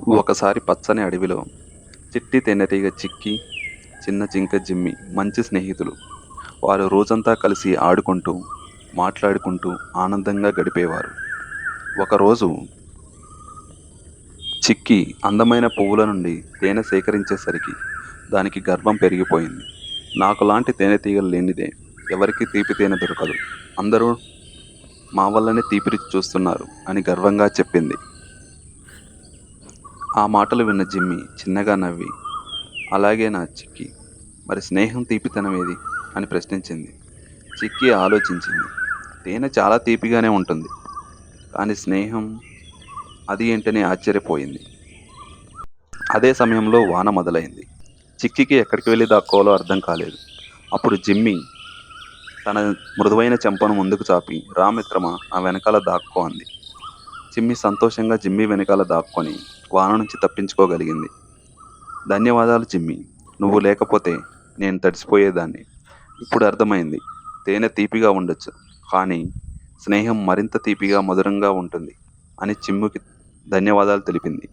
ఒకసారి పచ్చని అడవిలో చిట్టి తేనెటీగ చిక్కి, చిన్న జింక జిమ్మి మంచి స్నేహితులు. వారు రోజంతా కలిసి ఆడుకుంటూ, మాట్లాడుకుంటూ ఆనందంగా గడిపేవారు. ఒకరోజు చిక్కి అందమైన పువ్వుల నుండి తేనె సేకరించేసరికి దానికి గర్వం పెరిగిపోయింది. నాకులాంటి తేనెటీగలు లేనిదే ఎవరికీ తీపి తేనె దొరకదు. అందరూ మా వల్లనే తీపి రుచి చూస్తున్నారు అని గర్వంగా చెప్పింది. ఆ మాటలు విన్న జిమ్మి చిన్నగా నవ్వి, అలాగే నా చిక్కి, మరి స్నేహం తీపితనం ఏది అని ప్రశ్నించింది. చిక్కి ఆలోచించింది. తేనె చాలా తీపిగానే ఉంటుంది, కానీ స్నేహం అది ఏంటని ఆశ్చర్యపోయింది. అదే సమయంలో వాన మొదలైంది. చిక్కికి ఎక్కడికి వెళ్ళి దాక్కోవాలో అర్థం కాలేదు. అప్పుడు జిమ్మి తన మృదువైన చెంపను ముందుకు చాపి, రా మిత్రమా, నా వెనకాల దాక్కో అంది. చిమ్మి సంతోషంగా జిమ్మి వెనకాల దాక్కొని వాన నుంచి తప్పించుకోగలిగింది. ధన్యవాదాలు జిమ్మి, నువ్వు లేకపోతే నేను తడిసిపోయేదాన్ని. ఇప్పుడు అర్థమైంది, తేనె తీపిగా ఉండొచ్చు, కానీ స్నేహం మరింత తీపిగా మధురంగా ఉంటుంది అని చిమ్ముకి ధన్యవాదాలు తెలిపింది.